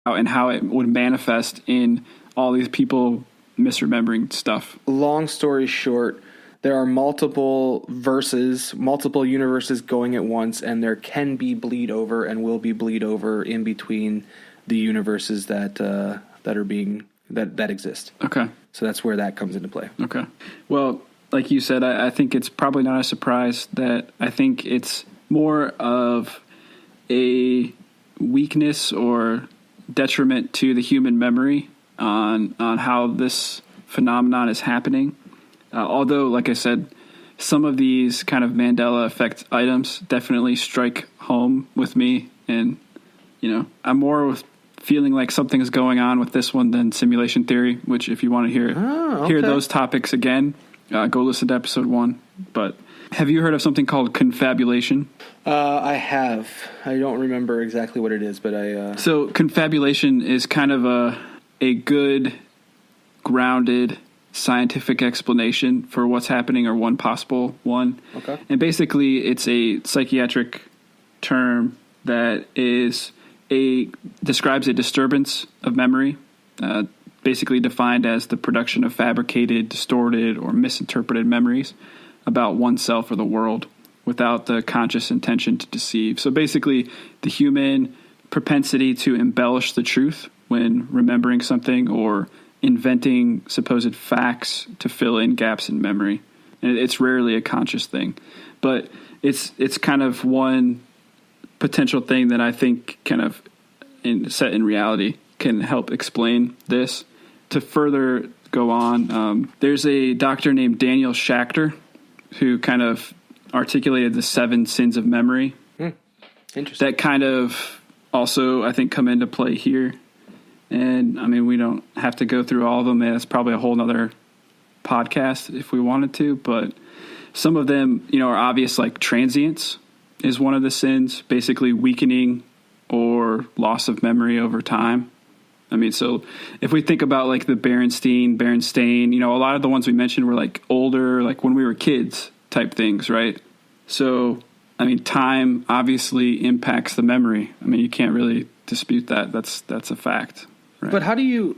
and how it would manifest in all these people misremembering stuff. Long story short, there are multiple universes going at once, and there can be bleed over and will be bleed over in between the universes that exist. Okay. So that's where that comes into play. Okay. Well, like you said, I think it's probably not a surprise that I think it's more of a weakness or detriment to the human memory on how this phenomenon is happening. Although, like I said, some of these kind of Mandela Effect items definitely strike home with me. And, I'm more feeling like something is going on with this one than simulation theory, which if you want to hear those topics again, go listen to episode 1. But have you heard of something called confabulation? I have. I don't remember exactly what it is, but So confabulation is kind of a good, grounded scientific explanation for what's happening, or one possible one. Okay. And basically it's a psychiatric term that describes a disturbance of memory, basically defined as the production of fabricated, distorted, or misinterpreted memories about oneself or the world without the conscious intention to deceive. So basically the human propensity to embellish the truth when remembering something, or inventing supposed facts to fill in gaps in memory. And it's rarely a conscious thing, but it's kind of one potential thing that I think kind of set in reality can help explain this. To further go on, there's a doctor named Daniel Schachter who kind of articulated the 7 sins of memory. Interesting. That kind of also, I think, come into play here. And I mean, we don't have to go through all of them. That's probably a whole nother podcast if we wanted to, but some of them, are obvious, like transience is one of the sins, basically weakening or loss of memory over time. I mean, so if we think about like the Berenstein, a lot of the ones we mentioned were like older, like when we were kids type things, right? So, I mean, time obviously impacts the memory. I mean, you can't really dispute that. That's a fact. Right. But how do you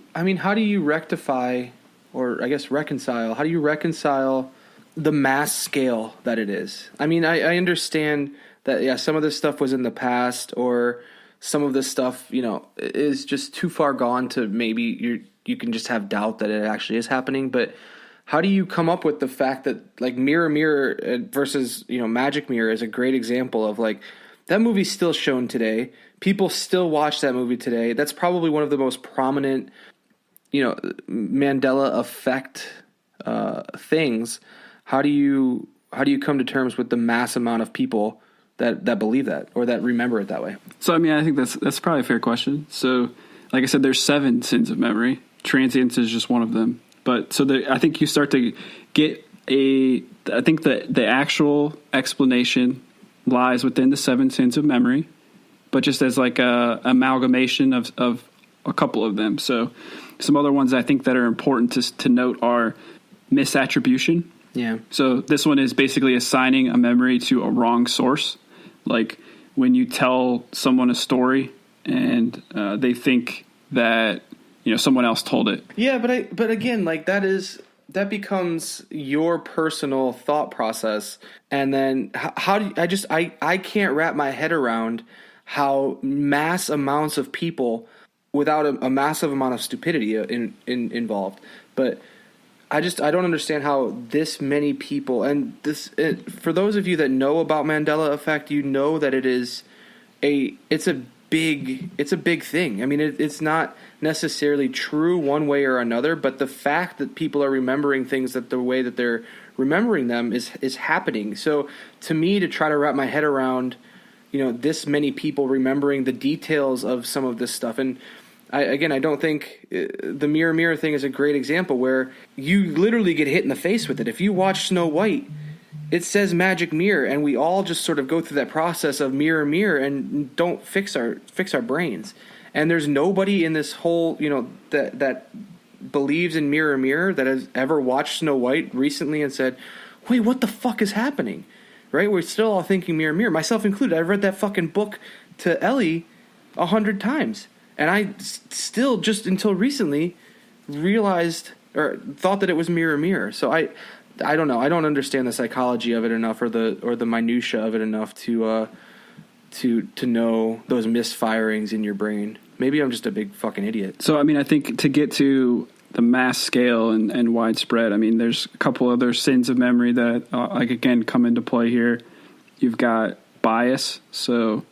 rectify, or I guess reconcile, how do you reconcile the mass scale that it is? I mean, I understand that, yeah, some of this stuff was in the past, or some of this stuff, is just too far gone to maybe you can just have doubt that it actually is happening. But how do you come up with the fact that, like, Mirror Mirror versus, Magic Mirror is a great example of, like, that movie's still shown today. People still watch that movie today. That's probably one of the most prominent, Mandela Effect things. How do you come to terms with the mass amount of people that believe that, or that remember it that way? So, I mean, I think that's probably a fair question. So, like I said, there's 7 sins of memory. Transience is just one of them. But so I think you start to get I think the actual explanation lies within the 7 sins of memory, but just as like a amalgamation of a couple of them. So some other ones I think that are important to note are misattribution. Yeah. So this one is basically assigning a memory to a wrong source. Like when you tell someone a story and they think that someone else told it. Yeah, but again, like that becomes your personal thought process, and then how do I can't wrap my head around how mass amounts of people without a massive amount of stupidity involved. But I don't understand how this many people, and for those of you that know about Mandela Effect, that it's a big thing. I mean, it's not necessarily true one way or another, but the fact that people are remembering things that the way that they're remembering them is happening. So to me, to try to wrap my head around, this many people remembering the details of some of this stuff, and I don't think the Mirror Mirror thing is a great example where you literally get hit in the face with it. If you watch Snow White, it says magic mirror, and we all just sort of go through that process of mirror, mirror, and don't fix our brains. And there's nobody in this whole, that believes in mirror, mirror that has ever watched Snow White recently and said, wait, what the fuck is happening? Right? We're still all thinking mirror, mirror, myself included. I've read that fucking book to Ellie 100 times. And I still, just until recently, realized or thought that it was mirror mirror. So I don't know. I don't understand the psychology of it enough, or the minutia of it enough to know those misfirings in your brain. Maybe I'm just a big fucking idiot. So I mean, I think to get to the mass scale and widespread, I mean, there's a couple other sins of memory that like again come into play here. You've got bias. So,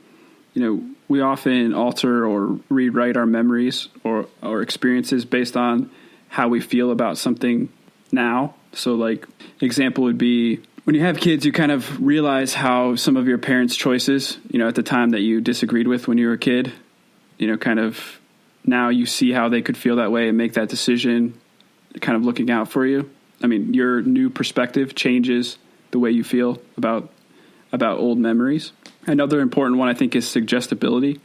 we often alter or rewrite our memories or experiences based on how we feel about something now. So like example would be when you have kids, you kind of realize how some of your parents' choices, at the time that you disagreed with when you were a kid, kind of now you see how they could feel that way and make that decision, kind of looking out for you. I mean, your new perspective changes the way you feel about old memories. Another important one, I think, is suggestibility.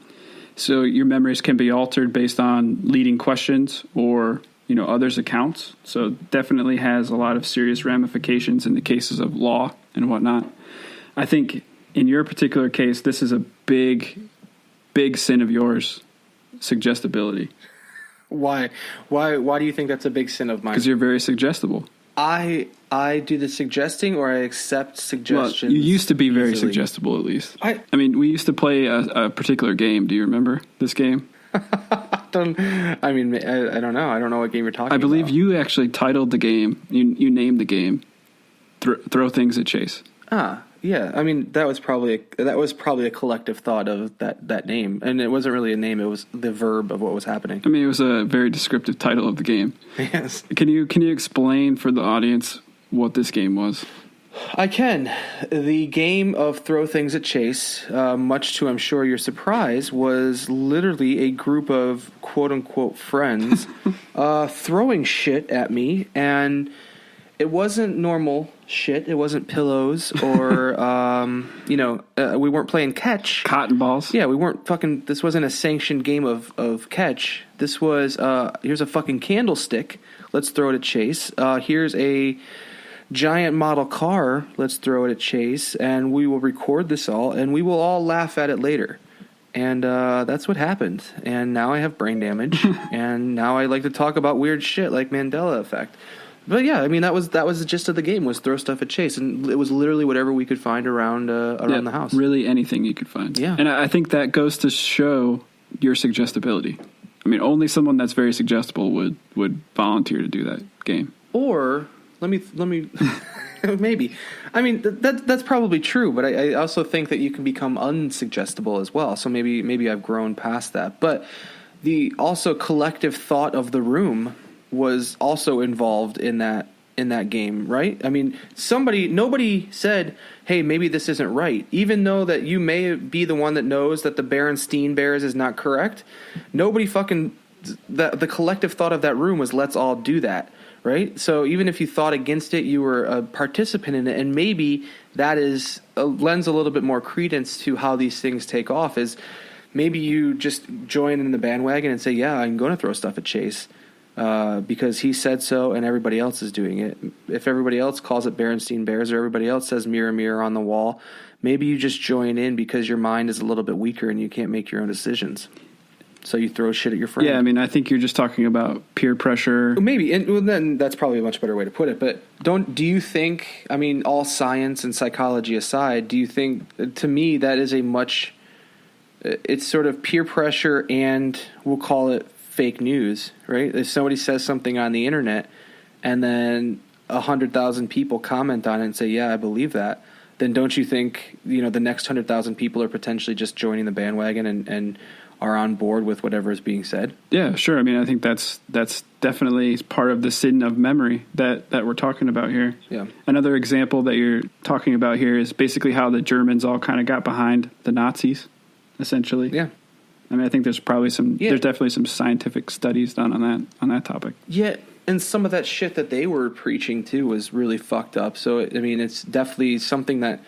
So your memories can be altered based on leading questions or, others' accounts. So definitely has a lot of serious ramifications in the cases of law and whatnot. I think in your particular case, this is a big, big sin of yours, suggestibility. Why do you think that's a big sin of mine? Because you're very suggestible. I do the suggesting, or I accept suggestions. Well, you used to be very easily. suggestible, at least. I mean, we used to play a particular game. Do you remember this game? I don't know. I don't know what game you're talking about. I believe you actually titled the game. You named the game. Throw things at Chase. Yeah. I mean, that was probably a collective thought of that name, and it wasn't really a name. It was the verb of what was happening. I mean, it was a very descriptive title of the game. Yes. Can you explain for the audience what this game was? I can. The game of Throw Things at Chase, much to I'm sure your surprise, was literally a group of quote-unquote friends throwing shit at me, and it wasn't normal shit. It wasn't pillows or, we weren't playing catch. Cotton balls. Yeah, we weren't this wasn't a sanctioned game of catch. This was, here's a fucking candlestick. Let's throw it at Chase. Here's a giant model car. Let's throw it at Chase. And we will record this all, and we will all laugh at it later. And that's what happened. And now I have brain damage. And now I like to talk about weird shit like Mandela Effect. But yeah, I mean, that was the gist of the game, was throw stuff at Chase, and it was literally whatever we could find around the house. Really anything you could find. Yeah. And I think that goes to show your suggestibility. I mean, only someone that's very suggestible would volunteer to do that game. Or let me maybe. I mean, that's probably true, but I also think that you can become unsuggestible as well. So maybe I've grown past that. But the also collective thought of the room was also involved in that game, right? I mean, nobody said, hey, maybe this isn't right. Even though that you may be the one that knows that the Berenstein Bears is not correct, nobody the collective thought of that room was, let's all do that, right? So even if you thought against it, you were a participant in it, and maybe that lends a little bit more credence to how these things take off, is maybe you just join in the bandwagon and say, yeah, I'm going to throw stuff at Chase. Because he said so and everybody else is doing it. If everybody else calls it Berenstain Bears, or everybody else says mirror, mirror on the wall, maybe you just join in because your mind is a little bit weaker and you can't make your own decisions. So you throw shit at your friend. Yeah, I mean, I think you're just talking about peer pressure. Maybe, and then that's probably a much better way to put it. But do you think, I mean, all science and psychology aside, do you think, to me, that is it's sort of peer pressure, and we'll call it fake news, right? If somebody says something on the internet and then 100,000 people comment on it and say, yeah, I believe that, then don't you think, the next 100,000 people are potentially just joining the bandwagon and are on board with whatever is being said? Yeah, sure. I mean, I think that's definitely part of the sin of memory that we're talking about here. Yeah. Another example that you're talking about here is basically how the Germans all kind of got behind the Nazis, essentially. Yeah. I mean, I think there's probably there's definitely some scientific studies done on that topic. Yeah, and some of that shit that they were preaching too was really fucked up. So, I mean, it's definitely something that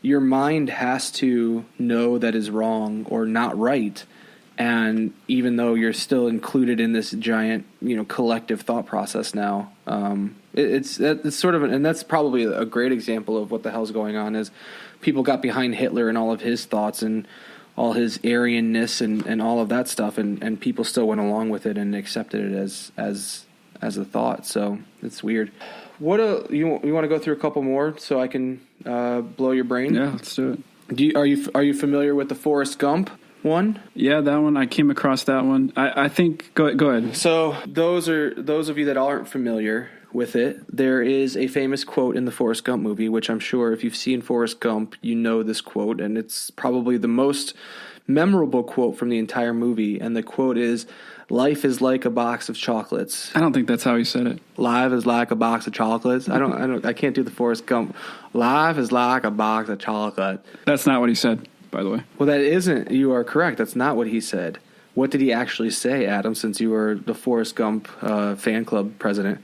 your mind has to know that is wrong or not right. And even though you're still included in this giant, collective thought process now, it's sort of, and that's probably a great example of what the hell's going on, is people got behind Hitler and all of his thoughts and all his Aryanness and all of that stuff, and people still went along with it and accepted it as a thought. So it's weird. You want to go through a couple more so I can blow your brain? Yeah, let's do it. Are you familiar with the Forrest Gump one? Yeah, that one. I came across that one. I think go ahead. So those of you that aren't familiar with it, there is a famous quote in the Forrest Gump movie, which I'm sure if you've seen Forrest Gump, you know this quote, and it's probably the most memorable quote from the entire movie. And the quote is, "Life is like a box of chocolates." I don't think that's how he said it. Life is like a box of chocolates. I can't do the Forrest Gump. Life is like a box of chocolate. That's not what he said, by the way. Well, that isn't. You are correct. That's not what he said. What did he actually say, Adam? Since you were the Forrest Gump fan club president.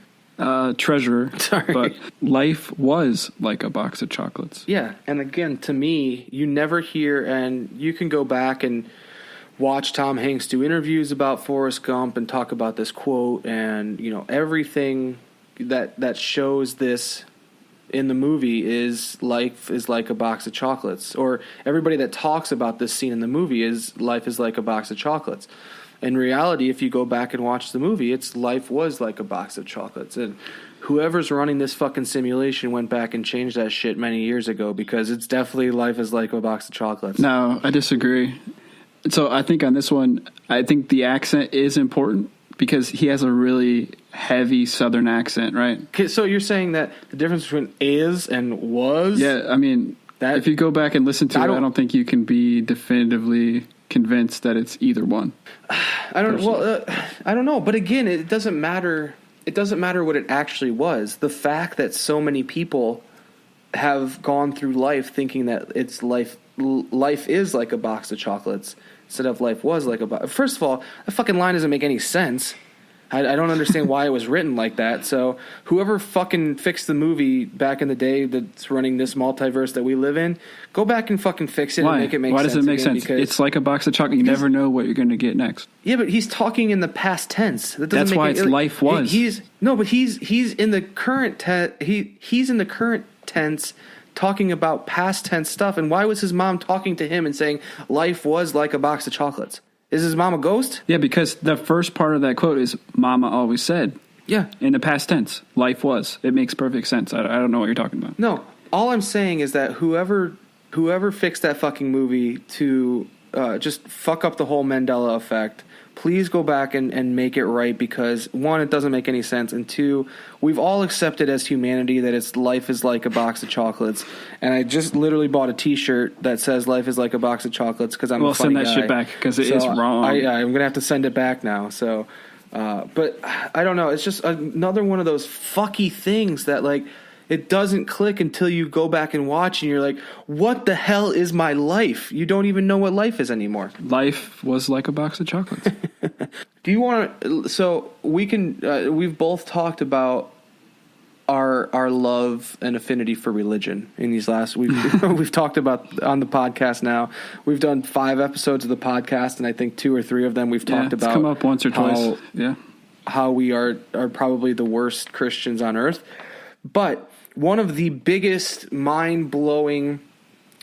Treasurer. Sorry. But life was like a box of chocolates. Yeah, and again, to me, you never hear, and you can go back and watch Tom Hanks do interviews about Forrest Gump and talk about this quote, and everything that shows this in the movie is life is like a box of chocolates, or everybody that talks about this scene in the movie is life is like a box of chocolates. In reality, if you go back and watch the movie, it's life was like a box of chocolates. And whoever's running this fucking simulation went back and changed that shit many years ago, because it's definitely life is like a box of chocolates. No, I disagree. So I think on this one, I think the accent is important because he has a really heavy Southern accent, right? Okay, so you're saying that the difference between is and was? Yeah, I mean, if you go back and listen to it, I don't think you can be definitively convinced that it's either one. I don't know, but again, it doesn't matter. It doesn't matter what it actually was. The fact that so many people have gone through life thinking that it's life is like a box of chocolates instead of life was like a box. First of all, that fucking line doesn't make any sense. I don't understand why it was written like that. So whoever fucking fixed the movie back in the day that's running this multiverse that we live in, go back and fucking fix it and make it make sense. Why does it make sense? It's like a box of chocolate. You never know what you're going to get next. Yeah, but he's talking in the past tense. That's why it's life was. He's in the current he's in the current tense talking about past tense stuff. And why was his mom talking to him and saying life was like a box of chocolates? Is his mom a ghost? Yeah, because the first part of that quote is Mama always said. Yeah. In the past tense, life was. It makes perfect sense. I don't know what you're talking about. No, all I'm saying is that whoever fixed that fucking movie to just fuck up the whole Mandela effect, please go back and make it right, because one, it doesn't make any sense, and two, we've all accepted as humanity that it's life is like a box of chocolates. And I just literally bought a T-shirt that says life is like a box of chocolates because I'm a funny guy. Well, send that shit back because it is wrong. I'm gonna have to send it back now. So, but I don't know. It's just another one of those fucky things that like. It doesn't click until you go back and watch, and you're like, what the hell is my life? You don't even know what life is anymore. Life was like a box of chocolates. Do you want to... So we can... we've both talked about our love and affinity for religion in these last... We've talked about on the podcast now. We've done 5 episodes of the podcast, and I think 2 or 3 of them we've talked about... It's come up once or twice. Yeah. How we are probably the worst Christians on earth. But... one of the biggest mind-blowing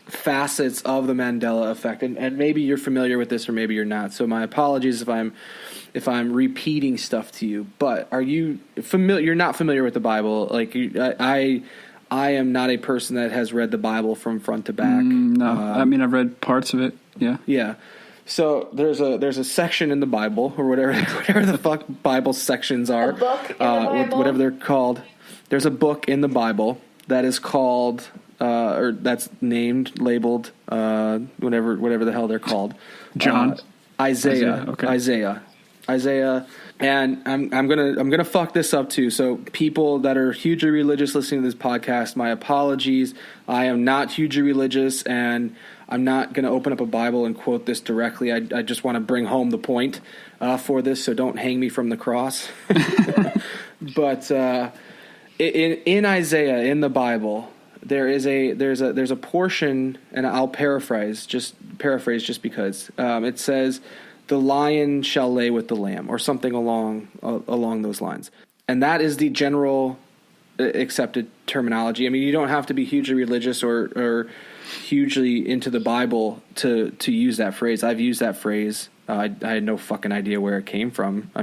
facets of the Mandela Effect, and maybe you're familiar with this or maybe you're not, so my apologies if I'm repeating stuff to you, but are you familiar? You're not familiar with the Bible. Like, I am not a person that has read the Bible from front to back. No, I mean, I've read parts of it, yeah. Yeah. So there's a section in the Bible, or whatever the fuck Bible sections are. A book in the Bible? Whatever they're called. There's a book in the Bible that is called, or that's named, labeled, whatever the hell they're called. John. Isaiah. Okay. Isaiah. And I'm gonna fuck this up too. So people that are hugely religious listening to this podcast, my apologies. I am not hugely religious, and I'm not gonna open up a Bible and quote this directly. I just want to bring home the point for this, so don't hang me from the cross. But. In Isaiah, in the Bible, there's a portion, and I'll paraphrase just because it says, "The lion shall lay with the lamb," or something along those lines, and that is the general accepted terminology. I mean, you don't have to be hugely religious or hugely into the Bible to use that phrase. I've used that phrase. I had no fucking idea where it came from. I